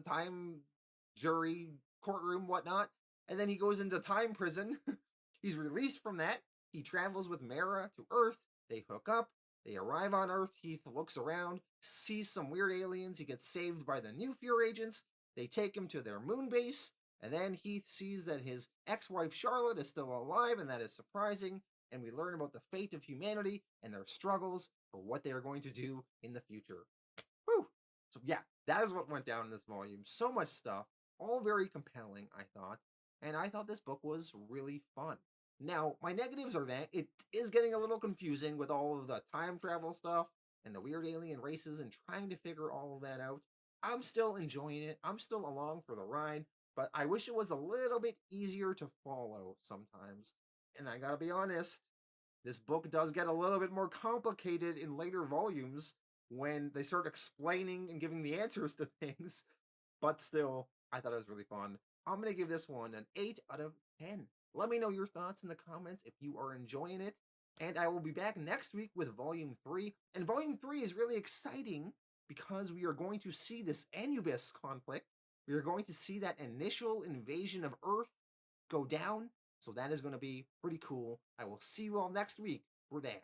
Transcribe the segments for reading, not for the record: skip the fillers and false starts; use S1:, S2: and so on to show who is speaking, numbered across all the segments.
S1: time jury courtroom, whatnot, and then he goes into time prison. He's released from that. He travels with Mara to Earth. They hook up. They arrive on Earth. Heath looks around, sees some weird aliens. He gets saved by the New Fear agents. They take him to their moon base, and then Heath sees that his ex-wife Charlotte is still alive, and that is surprising. And we learn about the fate of humanity and their struggles for what they are going to do in the future. Whew! So yeah, that is what went down in this volume. So much stuff, all very compelling, I thought, and I thought this book was really fun. Now, my negatives are that it is getting a little confusing with all of the time travel stuff and the weird alien races and trying to figure all of that out. I'm still enjoying it. I'm still along for the ride, but I wish it was a little bit easier to follow sometimes. And I gotta be honest, this book does get a little bit more complicated in later volumes when they start explaining and giving the answers to things. But still, I thought it was really fun. I'm going to give this one an 8 out of 10. Let me know your thoughts in the comments if you are enjoying it. And I will be back next week with Volume 3. And Volume 3 is really exciting because we are going to see this Anubis conflict. We are going to see that initial invasion of Earth go down. So that is going to be pretty cool. I will see you all next week for that.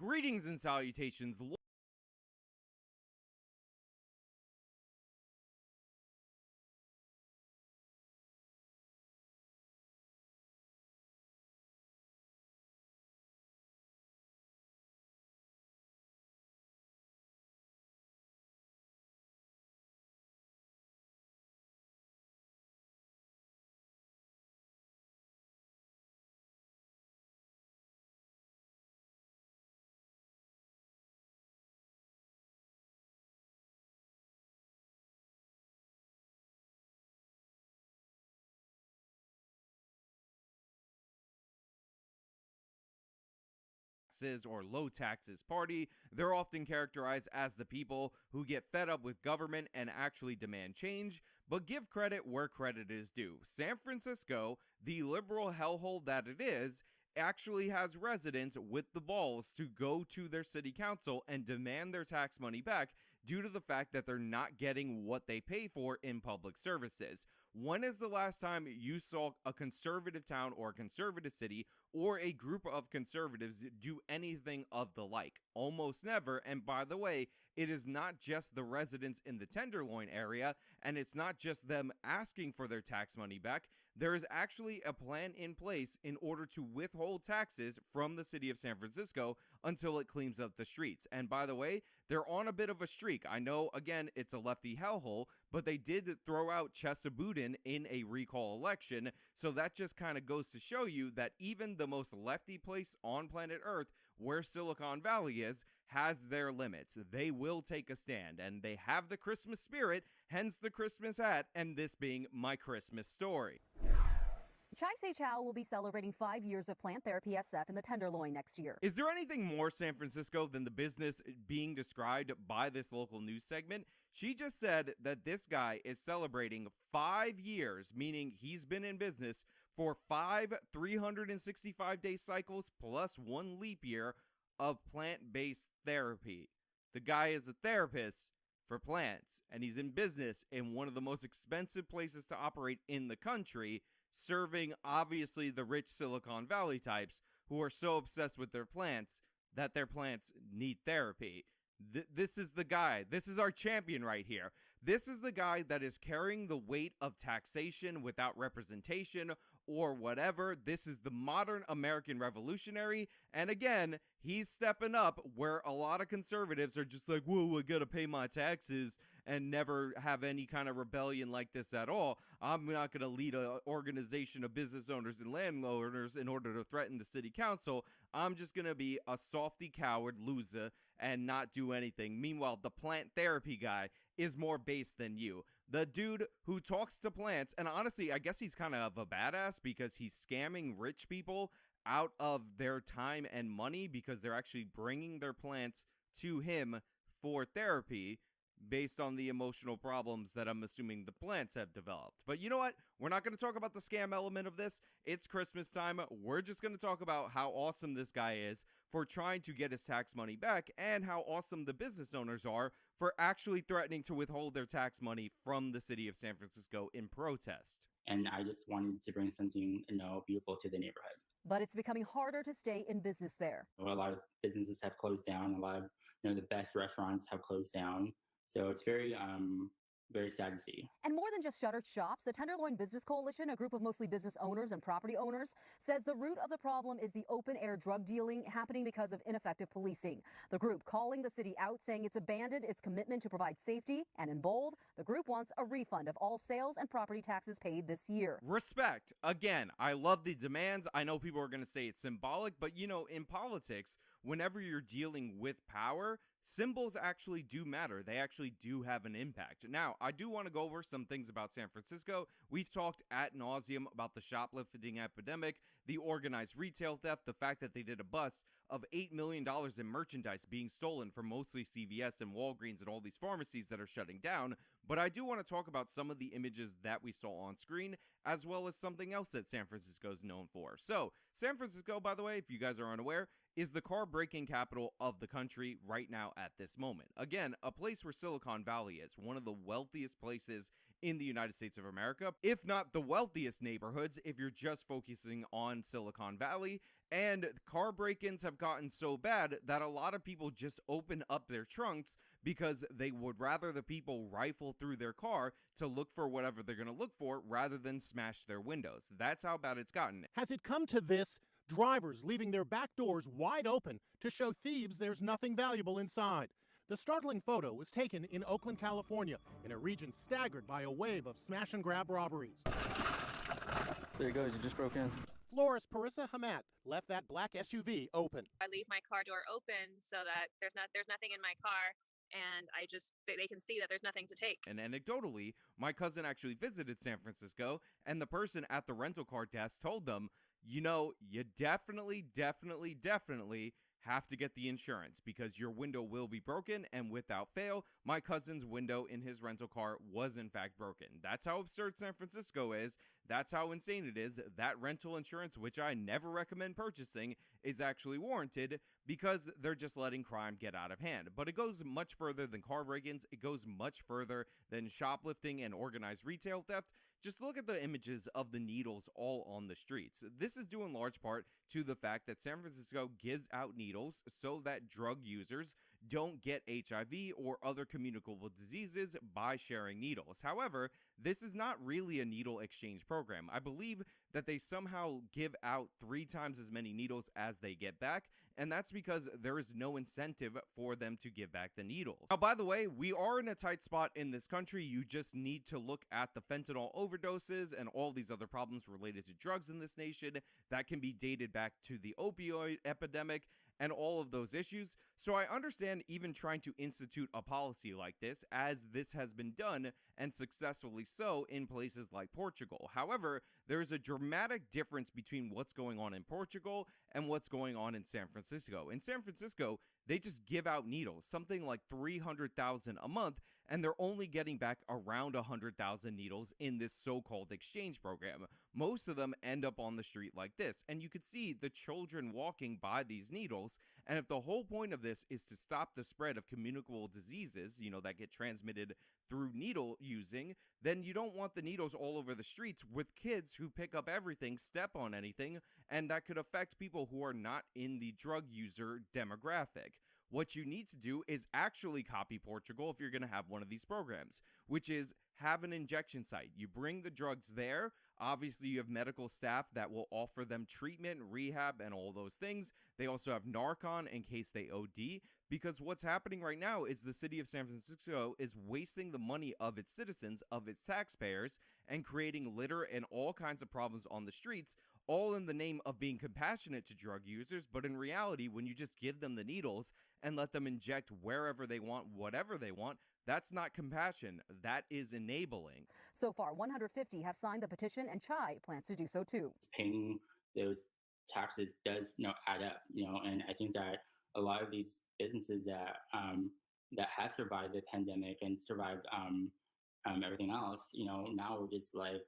S2: Greetings and salutations, taxes or low taxes party. They're often characterized as the people who get fed up with government and actually demand change. But give credit where credit is due. San Francisco, the liberal hellhole that it is, actually has residents with the balls to go to their city council and demand their tax money back due to the fact that they're not getting what they pay for in public services. When is the last time you saw a conservative town or a conservative city or a group of conservatives do anything of the like? Almost never. And by the way, it is not just the residents in the Tenderloin area, and it's not just them asking for their tax money back. There is actually a plan in place in order to withhold taxes from the city of San Francisco until it cleans up the streets. And by the way, they're on a bit of a streak. I know, again, it's a lefty hellhole, but they did throw out Chesa Boudin in a recall election. So that just kind of goes to show you that even the most lefty place on planet Earth, where Silicon Valley is, has their limits. They will take a stand, and they have the Christmas spirit, hence the Christmas hat, and this being my Christmas story.
S3: Chai Say Chow will be celebrating 5 years of plant therapy SF in the Tenderloin next year.
S2: Is there anything more San Francisco than the business being described by this local news segment? She just said that this guy is celebrating 5 years, meaning he's been in business for 5 365-day cycles plus 1 leap year of plant-based therapy. The guy is a therapist for plants, and he's in business in one of the most expensive places to operate in the country, serving obviously the rich Silicon Valley types who are so obsessed with their plants that their plants need therapy. This is the guy. This is our champion right here. This is the guy that is carrying the weight of taxation without representation or whatever. This is the modern American revolutionary. And again, he's stepping up where a lot of conservatives are just like, whoa, I gotta pay my taxes, and never have any kind of rebellion like this at all. I'm not going to lead an organization of business owners and landowners in order to threaten the city council. I'm just going to be a softy coward loser and not do anything. Meanwhile, the plant therapy guy is more base than you. The dude who talks to plants, and honestly, I guess he's kind of a badass because he's scamming rich people out of their time and money because they're actually bringing their plants to him for therapy, based on the emotional problems that I'm assuming the plants have developed. But you know what? We're not going to talk about the scam element of this. It's Christmas time. We're just going to talk about how awesome this guy is for trying to get his tax money back, and how awesome the business owners are for actually threatening to withhold their tax money from the city of San Francisco in protest.
S4: And I just wanted to bring something, beautiful to the neighborhood.
S3: But it's becoming harder to stay in business there.
S4: A lot of businesses have closed down. A lot of, the best restaurants have closed down. So it's very sad to see.
S3: And more than just shuttered shops, the Tenderloin Business Coalition, a group of mostly business owners and property owners, says the root of the problem is the open-air drug dealing happening because of ineffective policing. The group calling the city out, saying it's abandoned its commitment to provide safety, and in bold, the group wants a refund of all sales and property taxes paid this year.
S2: Respect. Again, I love the demands. I know people are going to say it's symbolic, but in politics, whenever you're dealing with power, symbols actually do matter. They actually do have an impact. Now, I do want to go over some things about San Francisco. We've talked ad nauseum about the shoplifting epidemic, the organized retail theft, the fact that they did a bust of $8 million in merchandise being stolen from mostly CVS and Walgreens and all these pharmacies that are shutting down. But I do want to talk about some of the images that we saw on screen, as well as something else that San Francisco is known for. So, San Francisco, by the way, if you guys are unaware, is the car breaking capital of the country right now at this moment. Again, a place where Silicon Valley is, one of the wealthiest places in the United States of America, if not the wealthiest neighborhoods if you're just focusing on Silicon Valley. And car break-ins have gotten so bad that a lot of people just open up their trunks because they would rather the people rifle through their car to look for whatever they're going to look for rather than smash their windows. That's how bad it's gotten.
S5: Has it come to this? Drivers leaving their back doors wide open to show thieves there's nothing valuable inside. The startling photo was taken in Oakland, California, in a region staggered by a wave of smash-and-grab robberies.
S6: There it goes, it just broke in.
S5: Florist Parissa Hamat left that black SUV open.
S7: I leave my car door open so that there's nothing in my car, and they can see that there's nothing to take.
S2: And anecdotally, my cousin actually visited San Francisco, and the person at the rental car desk told them, you definitely have to get the insurance because your window will be broken, and without fail, my cousin's window in his rental car was in fact broken. That's how absurd San Francisco is. That's how insane it is. That rental insurance, which I never recommend purchasing, is actually warranted because they're just letting crime get out of hand. But it goes much further than car break-ins. It goes much further than shoplifting and organized retail theft. Just look at the images of the needles all on the streets. This is due in large part to the fact that San Francisco gives out needles so that drug users don't get HIV or other communicable diseases by sharing needles. However, this is not really a needle exchange program. I believe that they somehow give out 3 times as many needles as they get back, and that's because there is no incentive for them to give back the needles. Now, by the way, we are in a tight spot in this country. You just need to look at the fentanyl overdoses and all these other problems related to drugs in this nation that can be dated back to the opioid epidemic and all of those issues. So I understand even trying to institute a policy like this, as this has been done, and successfully so, in places like Portugal. However, there's a dramatic difference between what's going on in Portugal and what's going on in San Francisco. In San Francisco, they just give out needles, something like 300,000 a month, and they're only getting back around 100,000 needles in this so-called exchange program. Most of them end up on the street like this, and you could see the children walking by these needles. And if the whole point of this is to stop the spread of communicable diseases, that get transmitted through needle using, then you don't want the needles all over the streets with kids who pick up everything, step on anything, and that could affect people who are not in the drug user demographic. What you need to do is actually copy Portugal if you're going to have one of these programs, which is have an injection site. You bring the drugs there. Obviously, you have medical staff that will offer them treatment, rehab, and all those things. They also have Narcan in case they OD, because what's happening right now is the city of San Francisco is wasting the money of its citizens, of its taxpayers, and creating litter and all kinds of problems on the streets, all in the name of being compassionate to drug users. But in reality, when you just give them the needles and let them inject wherever they want, whatever they want, that's not compassion. That is enabling.
S3: So far, 150 have signed the petition, and Chai plans to do so too.
S4: Paying those taxes does add up, and I think that a lot of these businesses that have survived the pandemic and survived everything else, now we're just like,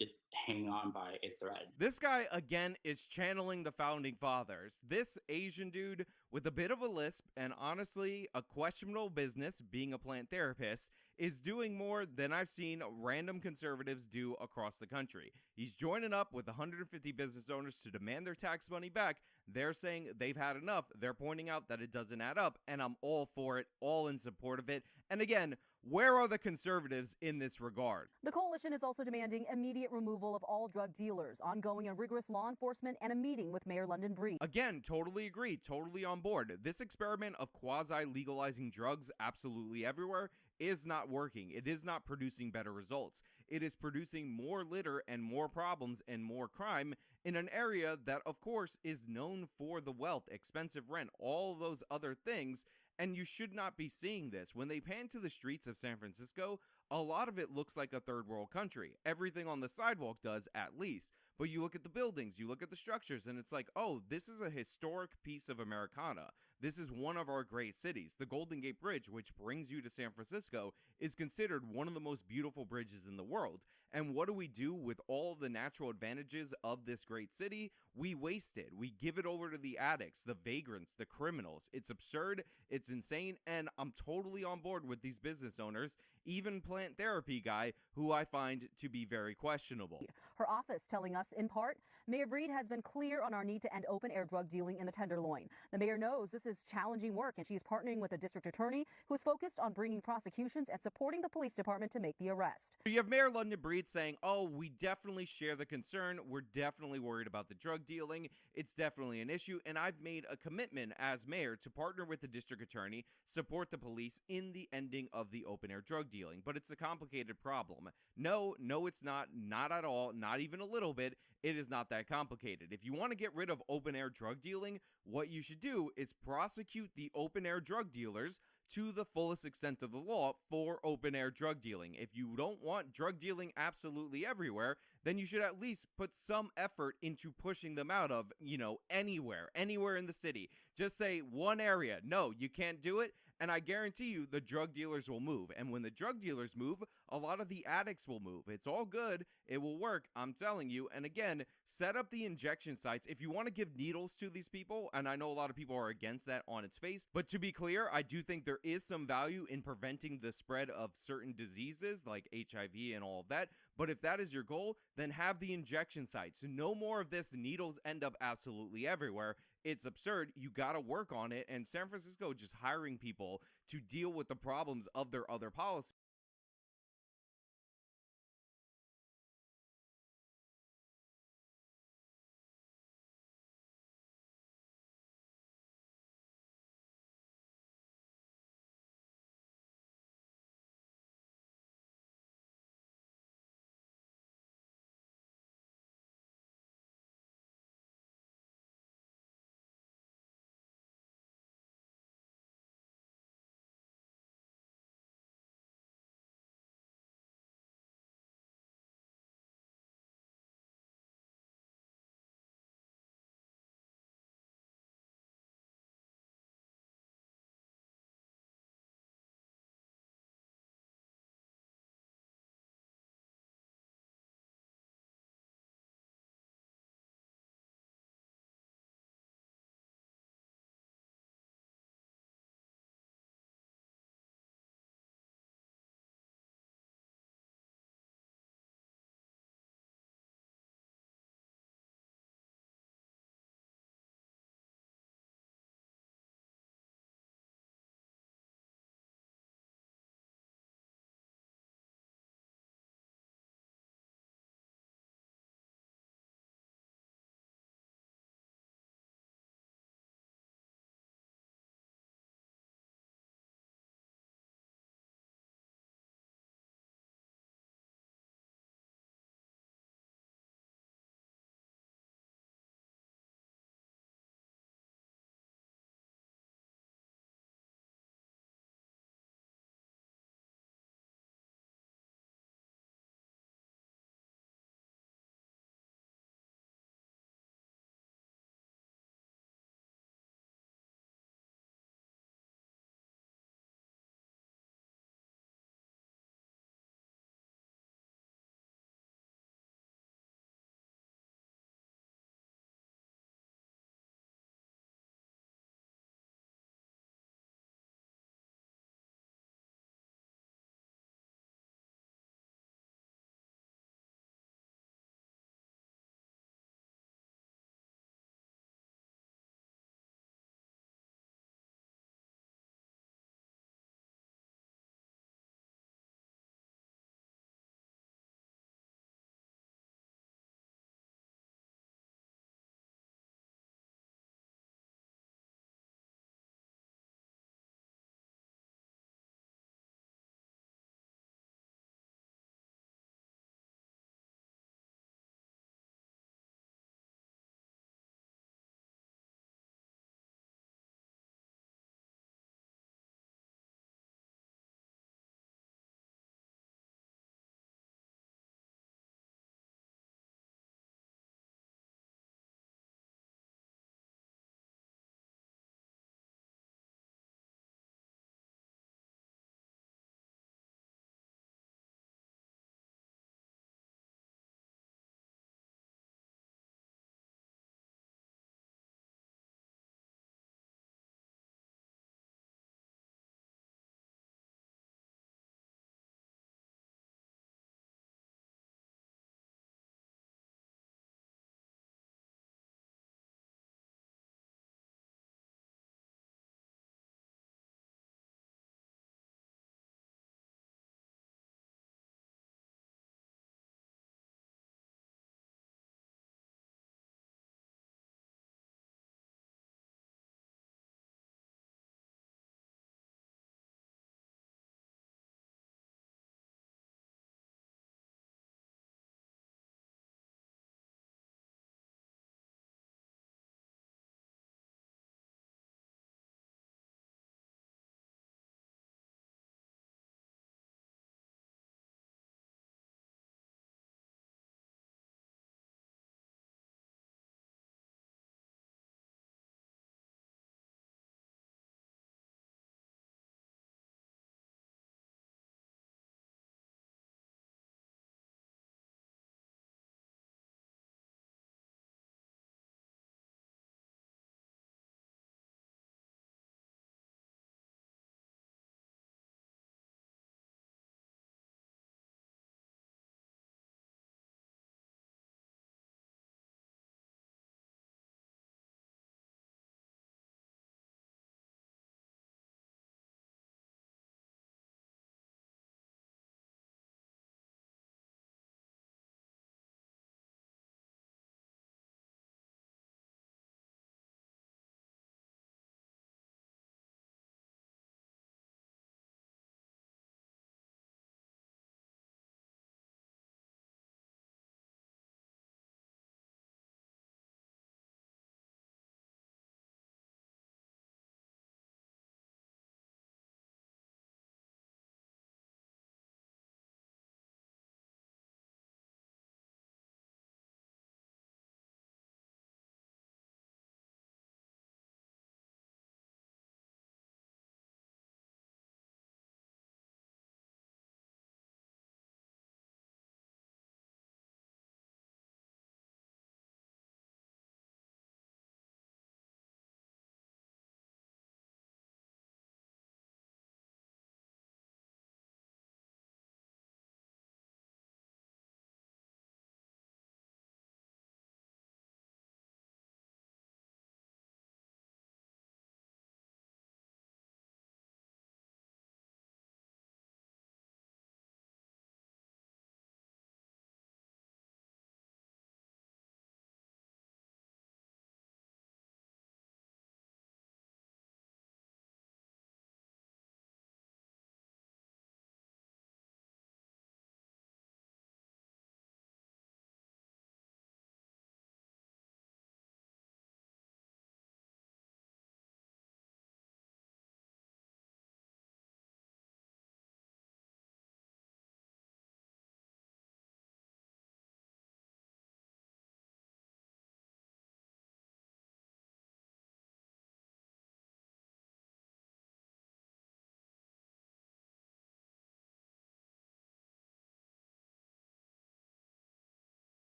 S4: just hanging on by a thread.
S2: This guy, again, is channeling the founding fathers. This Asian dude with a bit of a lisp and honestly a questionable business, being a plant therapist, is doing more than I've seen random conservatives do across the country. He's joining up with 150 business owners to demand their tax money back. They're saying they've had enough. They're pointing out that it doesn't add up, and I'm all for it, all in support of it. And again, where are the conservatives in this regard?
S3: The coalition is also demanding immediate removal of all drug dealers, ongoing and rigorous law enforcement, and a meeting with Mayor London Breed.
S2: Again, totally agree, totally on board. This experiment of quasi-legalizing drugs absolutely everywhere is not working. It is not producing better results. It is producing more litter and more problems and more crime in an area that, of course, is known for the wealth, expensive rent, all those other things. And you should not be seeing this. When they pan to the streets of San Francisco, a lot of it looks like a third world country. Everything on the sidewalk does, at least. But you look at the buildings, you look at the structures, and it's like, oh, this is a historic piece of Americana. This is one of our great cities. The Golden Gate Bridge, which brings you to San Francisco, is considered one of the most beautiful bridges in the world. And what do we do with all the natural advantages of this great city? We waste it. We give it over to the addicts, the vagrants, the criminals. It's absurd. It's insane. And I'm totally on board with these business owners, even plant therapy guy, who I find to be very questionable.
S3: Her office telling us, in part, Mayor Breed has been clear on our need to end open-air drug dealing in the Tenderloin. The mayor knows this is challenging work, and she's partnering with a district attorney who is focused on bringing prosecutions and supporting the police department to make the arrest.
S2: You have Mayor London Breed saying, oh, we definitely share the concern. We're definitely worried about the drug dealing. It's definitely an issue, and I've made a commitment as mayor to partner with the district attorney, support the police in the ending of the open-air drug dealing. But it's a complicated problem. No, it's not. Not at all. Not even a little bit. It is not that complicated. If you want to get rid of open-air drug dealing, what you should do is prosecute the open-air drug dealers to the fullest extent of the law for open-air drug dealing. If you don't want drug dealing absolutely everywhere, then you should at least put some effort into pushing them out of, anywhere in the city. Just say one area. No, you can't do it. And I guarantee you the drug dealers will move. And when the drug dealers move, a lot of the addicts will move. It's all good. It will work. I'm telling you. And again, set up the injection sites. If you want to give needles to these people, and I know a lot of people are against that on its face, but to be clear, I do think there is some value in preventing the spread of certain diseases like HIV and all of that. But if that is your goal, then have the injection sites. No more of this needles end up absolutely everywhere. It's absurd. You got to work on it. And San Francisco just hiring people to deal with the problems of their other policies.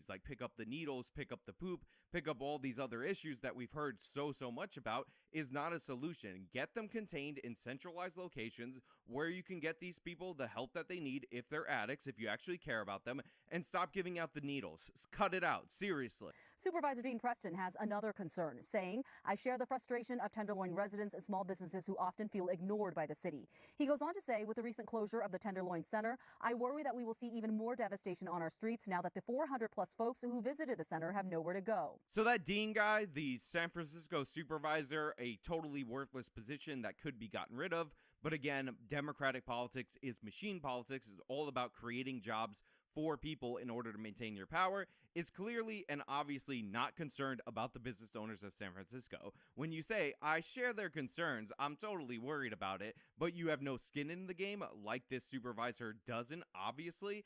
S2: like pick up the needles, pick up the poop, pick up all these other issues that we've heard so much about, is not a solution. Get them contained in centralized locations where you can get these people the help that they need if they're addicts, if you actually care about them, and stop giving out the needles. Cut it out, seriously.
S3: Supervisor Dean Preston has another concern, saying, "I share the frustration of Tenderloin residents and small businesses who often feel ignored by the city." He goes on to say, with the recent closure of the Tenderloin Center, "I worry that we will see even more devastation on our streets now that the 400 plus folks who visited the center have nowhere to go."
S2: So that Dean guy, the San Francisco supervisor, a totally worthless position that could be gotten rid of. But again, Democratic politics is machine politics. It's all about creating jobs for people in order to maintain your power, is clearly and obviously not concerned about the business owners of San Francisco. When you say, I share their concerns, I'm totally worried about it, but you have no skin in the game, like this supervisor doesn't, obviously.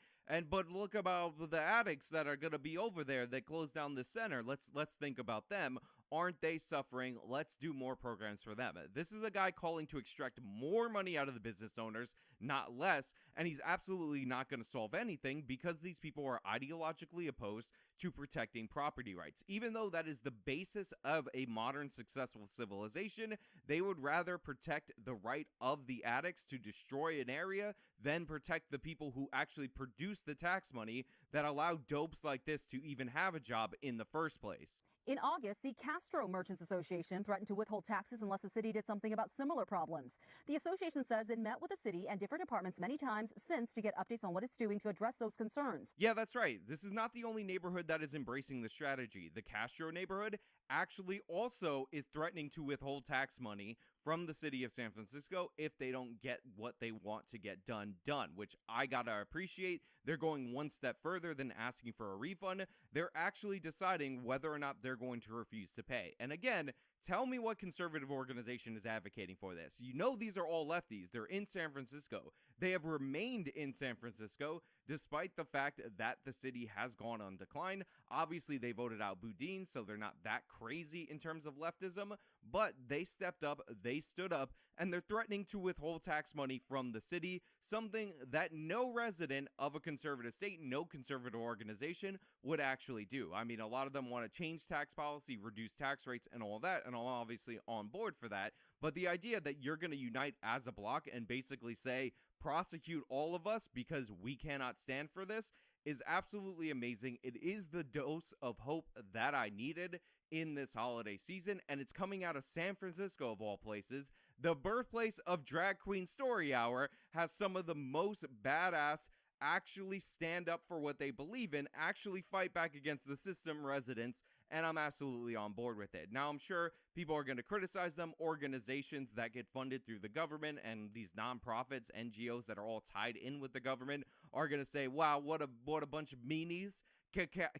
S2: But look about the addicts that are going to be over there that closed down the center. Let's think about them. Aren't they suffering? Let's do more programs for them. This is a guy calling to extract more money out of the business owners, not less, and he's absolutely not going to solve anything because these people are ideologically opposed to protecting property rights. Even though that is the basis of a modern successful civilization, they would rather protect the right of the addicts to destroy an area than protect the people who actually produce the tax money that allow dopes like this to even have a job in the first place.
S3: In August, the Castro Merchants Association threatened to withhold taxes unless the city did something about similar problems. The association says it met with the city and different departments many times since to get updates on what it's doing to address those concerns.
S2: Yeah, that's right. This is not the only neighborhood that is embracing the strategy. The Castro neighborhood actually also is threatening to withhold tax money from the city of San Francisco if they don't get what they want to get done, which I gotta appreciate. They're going one step further than asking for a refund. They're actually deciding whether or not they're going to refuse to pay. And again, tell me what conservative organization is advocating for this. You know these are all lefties. They're in San Francisco. They have remained in San Francisco despite the fact that the city has gone on decline. Obviously, they voted out Boudin, so they're not that crazy in terms of leftism, but they stepped up, they stood up, and they're threatening to withhold tax money from the city, something that no resident of a conservative state, no conservative organization would actually do. I mean, a lot of them want to change tax policy, reduce tax rates, and all that, and I'm obviously on board for that. But the idea that you're going to unite as a block and basically say, prosecute all of us because we cannot stand for this is absolutely amazing. It is the dose of hope that I needed in this holiday season, and it's coming out of San Francisco of all places. The birthplace of Drag Queen Story Hour has some of the most badass actually stand up for what they believe in, actually fight back against the system residents, and I'm absolutely on board with it. Now, I'm sure people are going to criticize them, organizations that get funded through the government and these nonprofits, NGOs that are all tied in with the government are going to say, wow, what a bunch of meanies.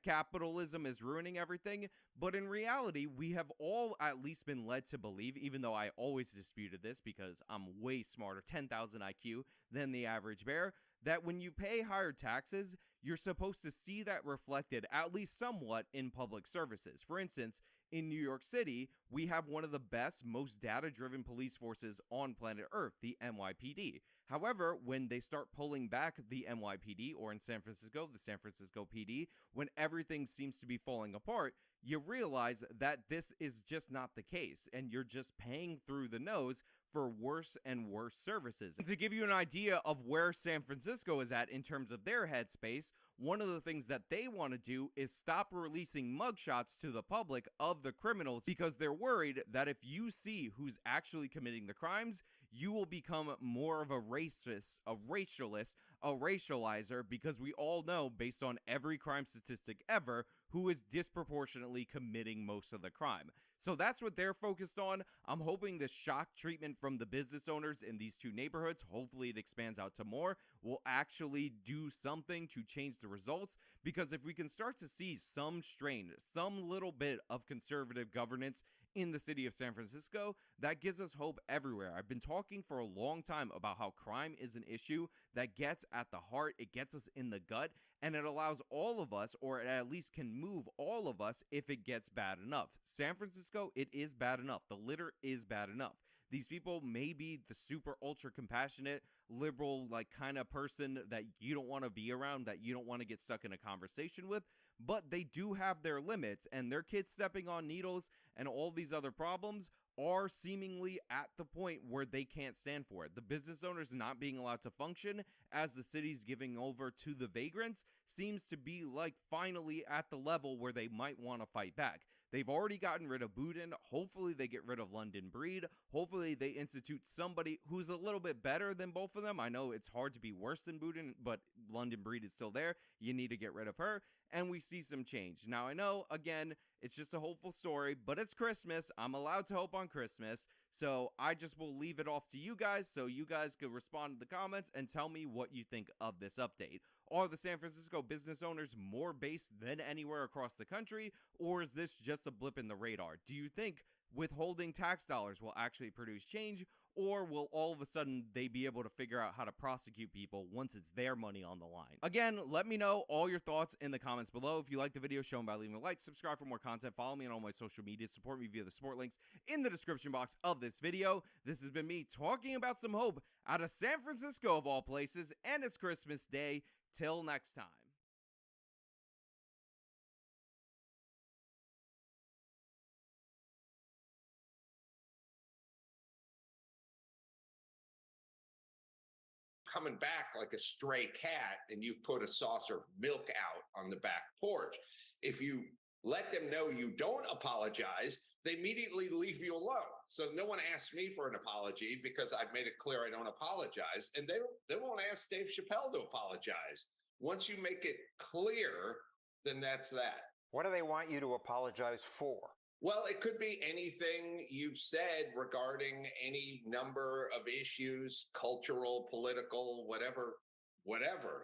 S2: Capitalism is ruining everything. But in reality, we have all at least been led to believe, even though I always disputed this because I'm way smarter, 10,000 IQ, than the average bear, that when you pay higher taxes, you're supposed to see that reflected at least somewhat in public services. For instance, in New York City, we have one of the best, most data-driven police forces on planet Earth, the NYPD. However, when they start pulling back the NYPD, or in San Francisco, the San Francisco PD, when everything seems to be falling apart, you realize that this is just not the case, and you're just paying through the nose for worse and worse services. And to give you an idea of where San Francisco is at in terms of their headspace, one of the things that they want to do is stop releasing mugshots to the public of the criminals because they're worried that if you see who's actually committing the crimes, you will become more of a racist, a racialist, a racializer, because we all know, based on every crime statistic ever, who is disproportionately committing most of the crime. So that's what they're focused on. I'm hoping this shock treatment from the business owners in these two neighborhoods, hopefully it expands out to more, will actually do something to change the results, because if we can start to see some strain, some little bit of conservative governance in the city of San Francisco, that gives us hope everywhere. I've been talking for a long time about how crime is an issue that gets at the heart, it gets us in the gut, and it allows all of us, or it at least can move all of us if it gets bad enough. San Francisco, it is bad enough. The litter is bad enough. These people may be the super ultra compassionate, liberal, like kind of person that you don't want to be around, that you don't want to get stuck in a conversation with, but they do have their limits, and their kids stepping on needles and all these other problems are seemingly at the point where they can't stand for it. The business owners not being allowed to function as the city's giving over to the vagrants seems to be like finally at the level where they might want to fight back. They've already gotten rid of Boudin. Hopefully they get rid of London Breed. Hopefully they institute somebody who's a little bit better than both of them. I know it's hard to be worse than Boudin, but London Breed is still there. You need to get rid of her, and we see some change. Now, I know, again, it's just a hopeful story, but it's Christmas. I'm allowed to hope on Christmas, so I just will leave it off to you guys so you guys can respond to the comments and tell me what you think of this update. Are the San Francisco business owners more based than anywhere across the country, or is this just a blip in the radar? Do you think withholding tax dollars will actually produce change, or will all of a sudden they be able to figure out how to prosecute people once it's their money on the line? Again, let me know all your thoughts in the comments below. If you like the video, show them by leaving a like, subscribe for more content, follow me on all my social media, support me via the support links in the description box of this video. This has been me talking about some hope out of San Francisco of all places, and it's Christmas Day. Till next time.
S8: Coming back like a stray cat and you've put a saucer of milk out on the back porch. If you let them know you don't apologize, they immediately leave you alone. So no one asks me for an apology because I've made it clear I don't apologize, and they won't ask Dave Chappelle to apologize. Once you make it clear, then that's that.
S9: What do they want you to apologize for?
S8: Well, it could be anything you've said regarding any number of issues, cultural, political, whatever.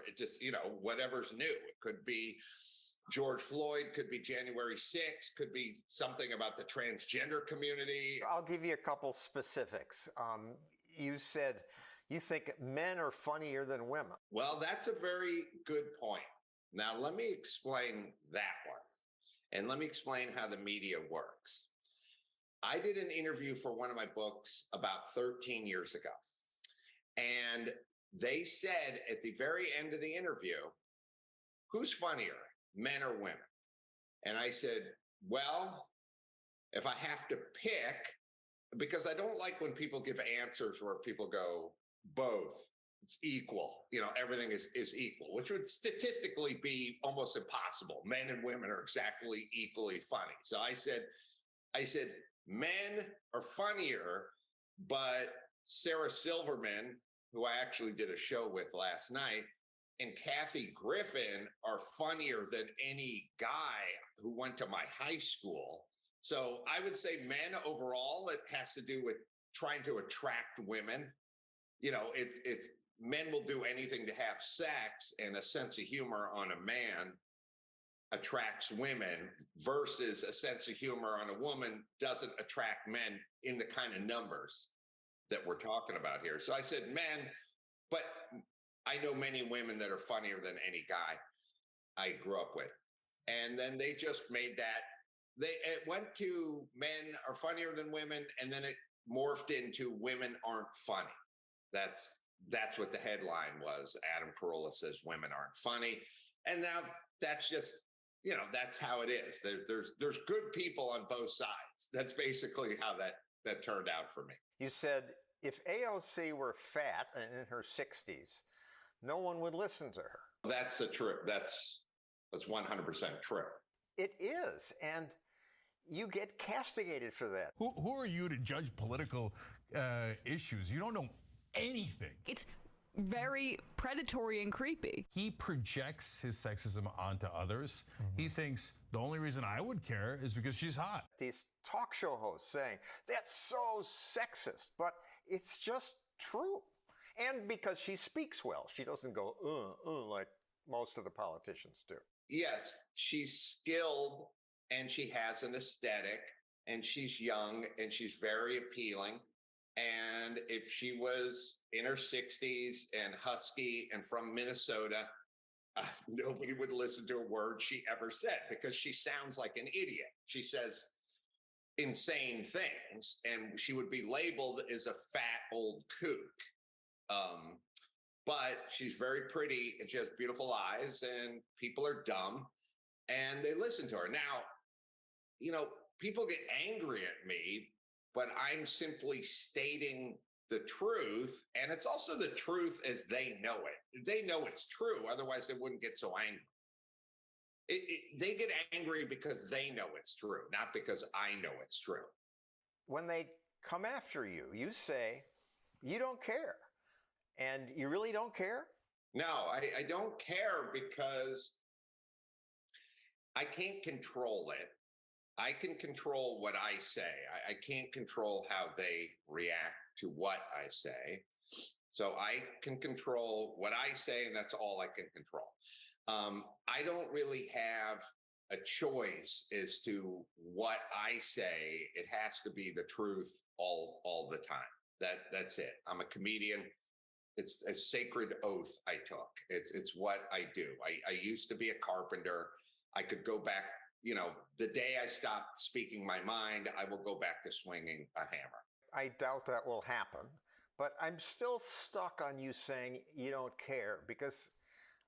S8: It just, whatever's new. It could be George Floyd, could be January 6th, could be something about the transgender community.
S9: I'll give you a couple specifics. You said you think men are funnier than women.
S8: Well, that's a very good point. Now, let me explain that one. And let me explain how the media works. I did an interview for one of my books about 13 years ago. And they said at the very end of the interview, who's funnier, men or women? And I said, well, if I have to pick, because I don't like when people give answers where people go, both, it's equal, everything is equal, which would statistically be almost impossible. Men and women are exactly equally funny. So I said, men are funnier, but Sarah Silverman, who I actually did a show with last night, and Kathy Griffin are funnier than any guy who went to my high school. So I would say men overall, it has to do with trying to attract women. It's men will do anything to have sex, and a sense of humor on a man attracts women versus a sense of humor on a woman doesn't attract men in the kind of numbers that we're talking about here. So I said men, but I know many women that are funnier than any guy I grew up with. And then they just made that. It went to men are funnier than women, and then it morphed into women aren't funny. That's what the headline was. Adam Carolla says women aren't funny. And now that's just, that's how it is. There's good people on both sides. That's basically how that turned out for me.
S9: You said if AOC were fat and in her 60s, no one would listen to her.
S8: That's true. That's 100% true.
S9: It is. And you get castigated for that.
S10: Who are you to judge political issues? You don't know anything.
S11: It's very predatory and creepy.
S10: He projects his sexism onto others. Mm-hmm. He thinks the only reason I would care is because she's hot.
S9: These talk show hosts saying, that's so sexist, but it's just true. And because she speaks well, she doesn't go, like most of the politicians do.
S8: Yes, she's skilled and she has an aesthetic and she's young and she's very appealing. And if she was in her 60s and husky and from Minnesota, nobody would listen to a word she ever said because she sounds like an idiot. She says insane things, and she would be labeled as a fat old kook. But she's very pretty and she has beautiful eyes, and people are dumb. and they listen to her. Now, people get angry at me, but I'm simply stating the truth. And it's also the truth as they know it. They know it's true. Otherwise, they wouldn't get so angry. They get angry because they know it's true, not because I know it's true.
S9: When they come after you, you say, you don't care. And you really don't care?
S8: No, I don't care because I can't control it. I can control what I say. I can't control how they react to what I say. So I can control what I say, and that's all I can control. I don't really have a choice as to what I say. It has to be the truth all the time. That's it. I'm a comedian. It's a sacred oath I took. It's what I do. I used to be a carpenter. I could go back, the day I stopped speaking my mind, I will go back to swinging a hammer.
S9: I doubt that will happen, but I'm still stuck on you saying you don't care because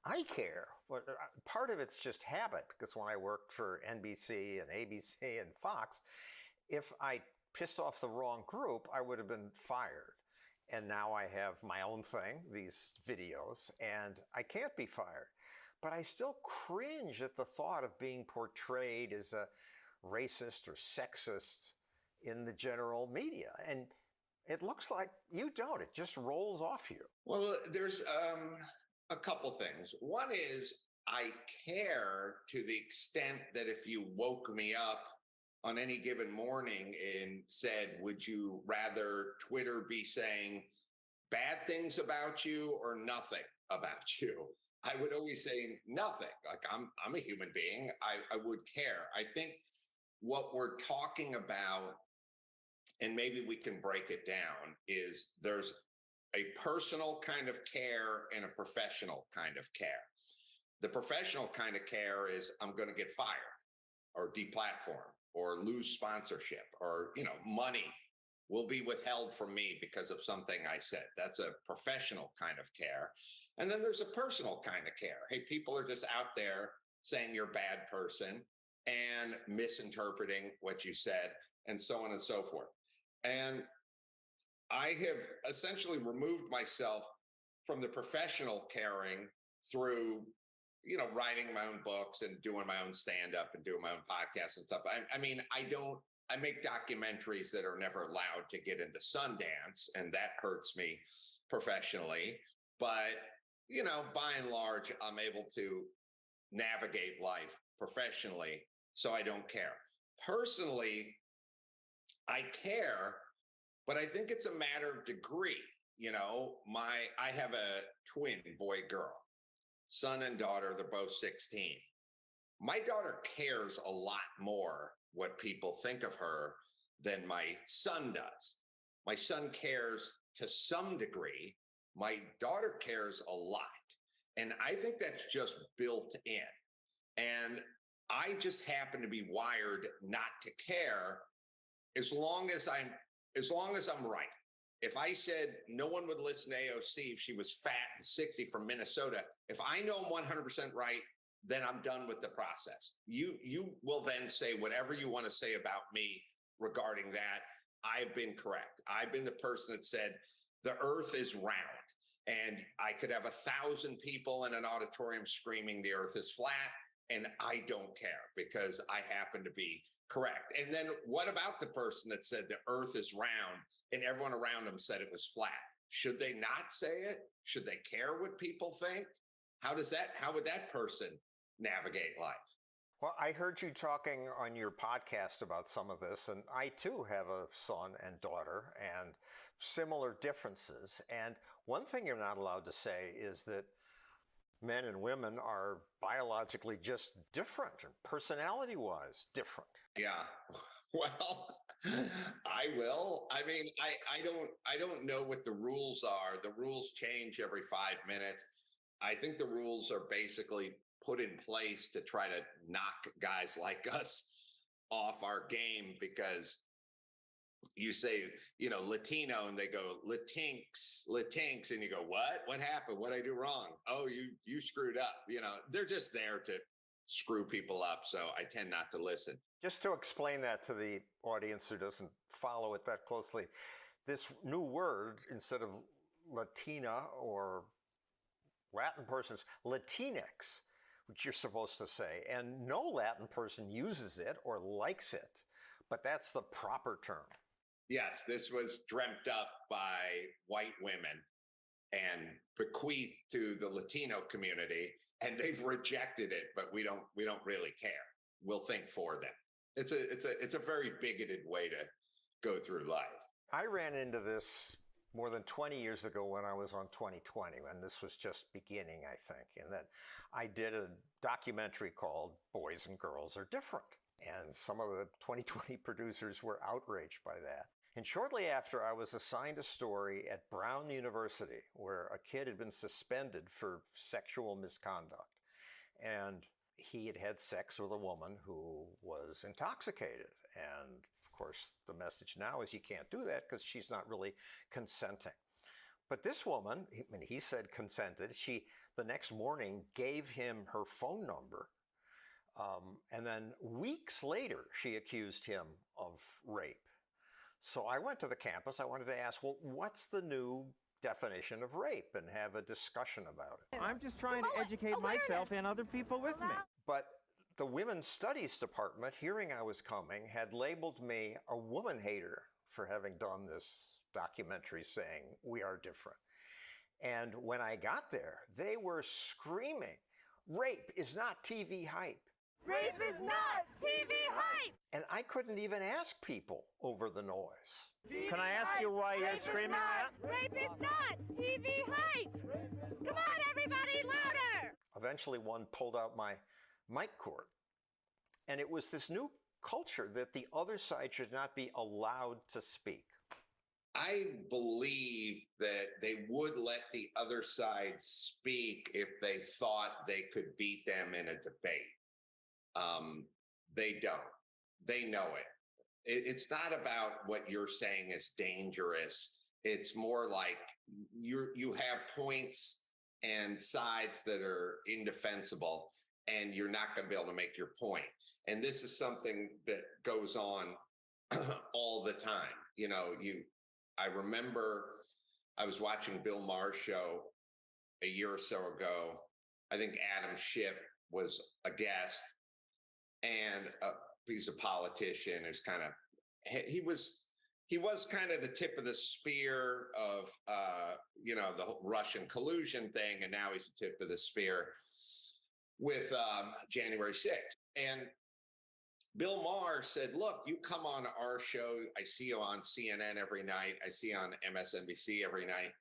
S9: I care. But part of it's just habit, because when I worked for NBC and ABC and Fox, if I pissed off the wrong group, I would have been fired. And now I have my own thing, these videos, and I can't be fired. But I still cringe at the thought of being portrayed as a racist or sexist in the general media. And it looks like you don't. It just rolls off you.
S8: Well, there's a couple things. One is I care to the extent that if you woke me up on any given morning and said, would you rather Twitter be saying bad things about you or nothing about you? I would always say nothing. Like I'm a human being. I would care. I think what we're talking about, and maybe we can break it down, is there's a personal kind of care and a professional kind of care. The professional kind of care is I'm going to get fired or deplatformed or lose sponsorship or, money will be withheld from me because of something I said. That's a professional kind of care. And then there's a personal kind of care. Hey, people are just out there saying you're a bad person and misinterpreting what you said and so on and so forth. And I have essentially removed myself from the professional caring through, writing my own books and doing my own stand-up and doing my own podcasts and stuff. I make documentaries that are never allowed to get into Sundance, and that hurts me professionally. But, by and large, I'm able to navigate life professionally, so I don't care. Personally, I care, but I think it's a matter of degree. I have a twin boy, girl, son and daughter. They're both 16. My daughter cares a lot more what people think of her than my son does. My son cares to some degree. My daughter cares a lot. And I think that's just built in. And I just happen to be wired not to care as long as I'm right. If I said no one would listen to AOC if she was fat and 60 from Minnesota, if I know I'm 100% right, then I'm done with the process. You will then say whatever you want to say about me regarding that. I've been correct. I've been the person that said the earth is round, and I could have 1,000 people in an auditorium screaming the earth is flat, and I don't care because I happen to be correct. And then what about the person that said the earth is round and everyone around them said it was flat? Should they not say it? Should they care what people think? How would that person navigate life?
S9: Well, I heard you talking on your podcast about some of this, and I too have a son and daughter and similar differences. And one thing you're not allowed to say is that men and women are biologically just different and personality-wise different.
S8: Yeah. Well, I will. I don't know what the rules are. The rules change every 5 minutes. I think the rules are basically put in place to try to knock guys like us off our game, because you say, Latino, and they go, Latinx, and you go, what happened? What'd I do wrong? Oh, you screwed up. They're just there to screw people up. So I tend not to listen.
S9: Just to explain that to the audience who doesn't follow it that closely, this new word, instead of Latina or Latin persons, Latinx, which you're supposed to say, and no Latin person uses it or likes it, but that's the proper term.
S8: Yes, this was dreamt up by white women and bequeathed to the Latino community, and they've rejected it, but we don't really care. We'll think for them. It's a very bigoted way to go through life.
S9: I ran into this more than 20 years ago when I was on 2020, when this was just beginning, I think, and that I did a documentary called Boys and Girls Are Different. And some of the 2020 producers were outraged by that. And shortly after, I was assigned a story at Brown University where a kid had been suspended for sexual misconduct. And he had had sex with a woman who was intoxicated. And of course, the message now is you can't do that because she's not really consenting. But this woman, when he said consented, she the next morning gave him her phone number. And then weeks later, she accused him of rape. So I went to the campus. I wanted to ask, well, what's the new definition of rape, and have a discussion about it.
S12: I'm just trying to educate myself and other people with me.
S9: But the Women's Studies Department, hearing I was coming, had labeled me a woman hater for having done this documentary saying we are different. And when I got there, they were screaming, rape is not TV hype.
S13: Rape is not TV hype!
S9: And I couldn't even ask people over the noise.
S12: Can I ask you why you're screaming that?
S13: Rape is not TV hype! Come on, everybody, louder!
S9: Eventually, one pulled out my mic cord. And it was this new culture that the other side should not be allowed to speak.
S8: I believe that they would let the other side speak if they thought they could beat them in a debate. They don't. They know it. It's not about what you're saying is dangerous. It's more like you have points and sides that are indefensible, and you're not going to be able to make your point. And this is something that goes on all the time. You know, I remember I was watching Bill Maher's show a year or so ago. I think Adam Schiff was a guest, and he's a politician. Is kind of he was kind of the tip of the spear of the Russian collusion thing, and now he's the tip of the spear with January 6th. And Bill Maher said, look, you come on our show. I see you on CNN every night. I see you on MSNBC every night.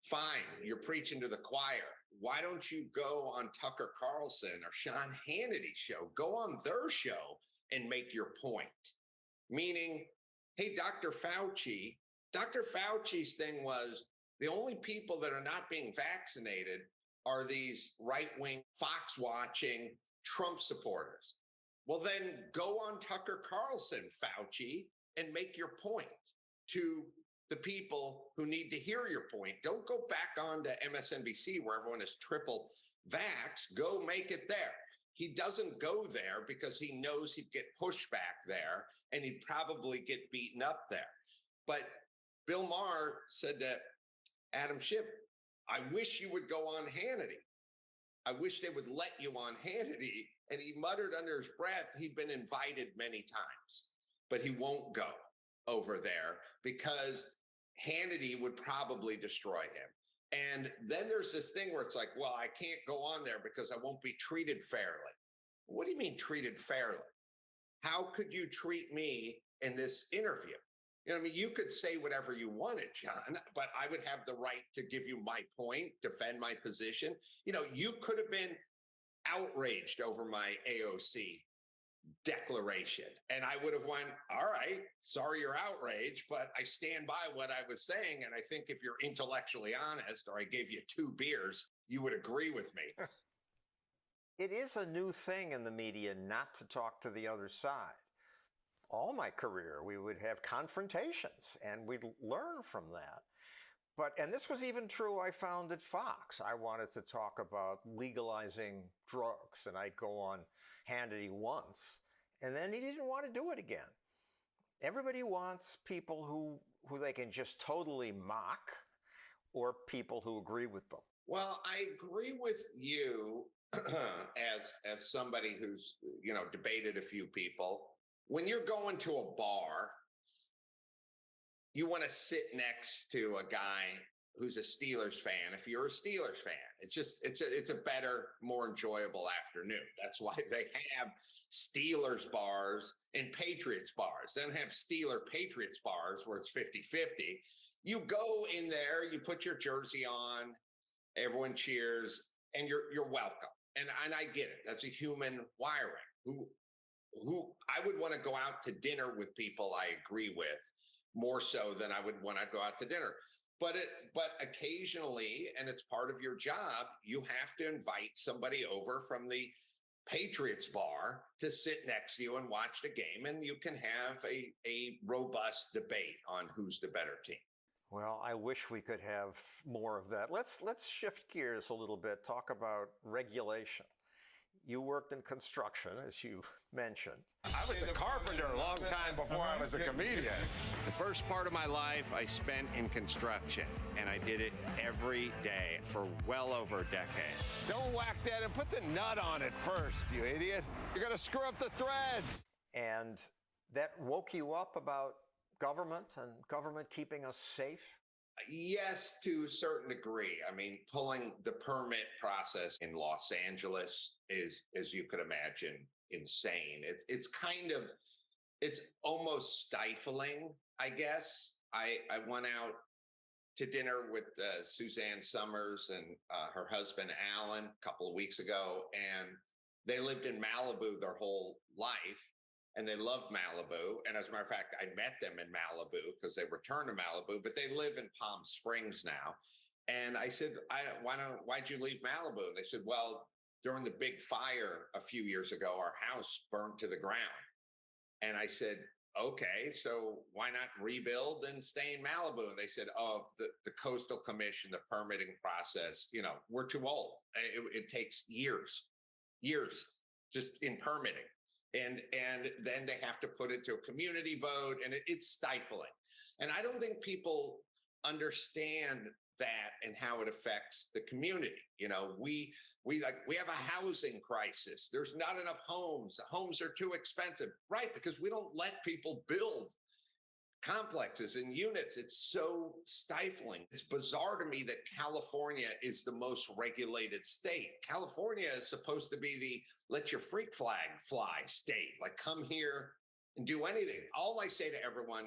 S8: Fine, you're preaching to the choir. Why don't you go on Tucker Carlson or Sean Hannity's show? Go on their show and make your point. Meaning, hey, Dr. Fauci's thing was the only people that are not being vaccinated are these right-wing, Fox-watching Trump supporters. Well, then go on Tucker Carlson, Fauci, and make your point to the people who need to hear your point. Don't go back on to MSNBC where everyone is triple vax. Go make it there. He doesn't go there because he knows he'd get pushback there and he'd probably get beaten up there. But Bill Maher said to Adam Schiff, I wish you would go on Hannity. I wish they would let you on Hannity. And he muttered under his breath, he'd been invited many times, but he won't go over there because Hannity would probably destroy him. And then there's this thing where it's like, well, I can't go on there because I won't be treated fairly. What do you mean treated fairly? How could you treat me in this interview? You know what I mean? You could say whatever you wanted, John, but I would have the right to give you my point, defend my position. You know, you could have been outraged over my AOC declaration. And I would have went, all right, sorry you're outraged, but I stand by what I was saying. And I think if you're intellectually honest, or I gave you 2 beers, you would agree with me.
S9: It is a new thing in the media not to talk to the other side. All my career, we would have confrontations and we'd learn from that. And this was even true, I found at Fox. I wanted to talk about legalizing drugs, and I'd go on Hannity once, and then he didn't want to do it again. Everybody wants people who they can just totally mock, or people who agree with them.
S8: Well, I agree with you as somebody who's, debated a few people. When you're going to a bar, you want to sit next to a guy who's a Steelers fan. If you're a Steelers fan, it's a better, more enjoyable afternoon. That's why they have Steelers bars and Patriots bars. They don't have Steeler Patriots bars where it's 50-50. You go in there, you put your jersey on, everyone cheers, and you're welcome. And I get it. That's a human wiring. Who I would want to go out to dinner with people I agree with more so than I would want to go out to dinner. But occasionally, and it's part of your job, you have to invite somebody over from the Patriots bar to sit next to you and watch the game, and you can have a robust debate on who's the better team.
S9: Well, I wish we could have more of that. Let's shift gears a little bit, talk about regulation. You worked in construction, as you mentioned.
S14: I was a carpenter a long time before I was a comedian. The first part of my life I spent in construction, and I did it every day for well over a decade. Don't whack that and put the nut on it first, you idiot. You're going to screw up the threads.
S9: And that woke you up about government and government keeping us safe?
S8: Yes, to a certain degree. I mean, pulling the permit process in Los Angeles is, as you could imagine, insane. It's almost stifling, I guess. I went out to dinner with Suzanne Summers and her husband, Alan, a couple of weeks ago, and they lived in Malibu their whole life. And they love Malibu. And as a matter of fact, I met them in Malibu because they returned to Malibu, but they live in Palm Springs now. And I said, why'd you leave Malibu? And they said, well, during the big fire a few years ago, our house burned to the ground. And I said, okay, so why not rebuild and stay in Malibu? And they said, oh, the Coastal Commission, the permitting process, we're too old. It takes years just in permitting. And then they have to put it to a community vote, and it's stifling. And I don't think people understand that and how it affects the community. We have a housing crisis. There's not enough homes. Homes are too expensive, right? Because we don't let people build complexes and units. It's so stifling. It's bizarre to me that California is the most regulated state. California is supposed to be the let your freak flag fly state, like come here and do anything. All I say to everyone,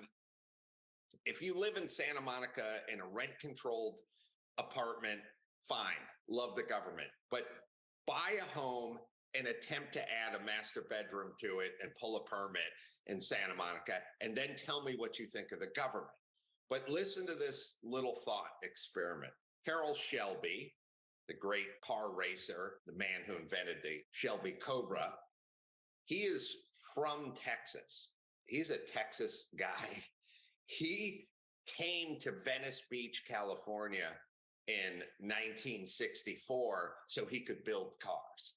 S8: if you live in Santa Monica in a rent-controlled apartment, fine, love the government, but buy a home and attempt to add a master bedroom to it and pull a permit in Santa Monica, and then tell me what you think of the government. But listen to this little thought experiment. Carroll Shelby, the great car racer, the man who invented the Shelby Cobra, he is from Texas. He's a Texas guy. He came to Venice Beach, California in 1964 so he could build cars.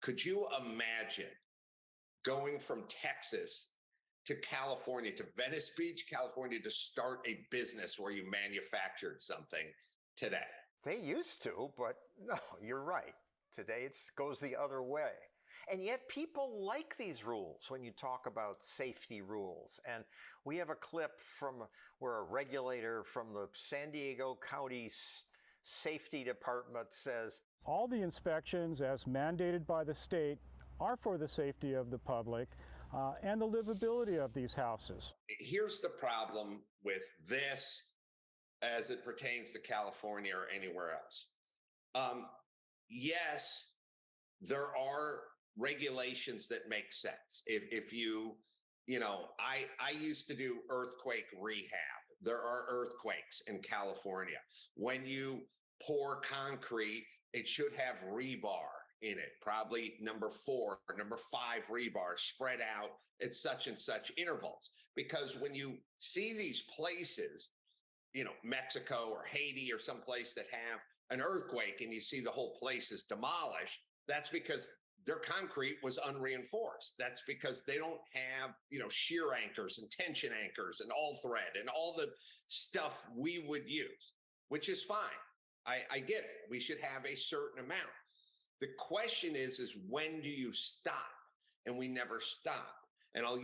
S8: Could you imagine going from Texas to California, to Venice Beach, California, to start a business where you manufactured something today?
S9: They used to, but no, you're right. Today it goes the other way. And yet people like these rules when you talk about safety rules. And we have a clip from where a regulator from the San Diego County Safety Department says,
S15: all the inspections as mandated by the state are for the safety of the public and the livability of these houses.
S8: Here's the problem with this as it pertains to California or anywhere else. Yes, there are regulations that make sense. If you I used to do earthquake rehab. There are earthquakes in California. When you pour concrete, it should have rebar in it, probably number 4 or number 5 rebar spread out at such and such intervals. Because when you see these places, Mexico or Haiti or someplace that have an earthquake and you see the whole place is demolished, that's because their concrete was unreinforced. That's because they don't have, shear anchors and tension anchors and all thread and all the stuff we would use, which is fine. I get it. We should have a certain amount. The question is when do you stop? And we never stop. And I'll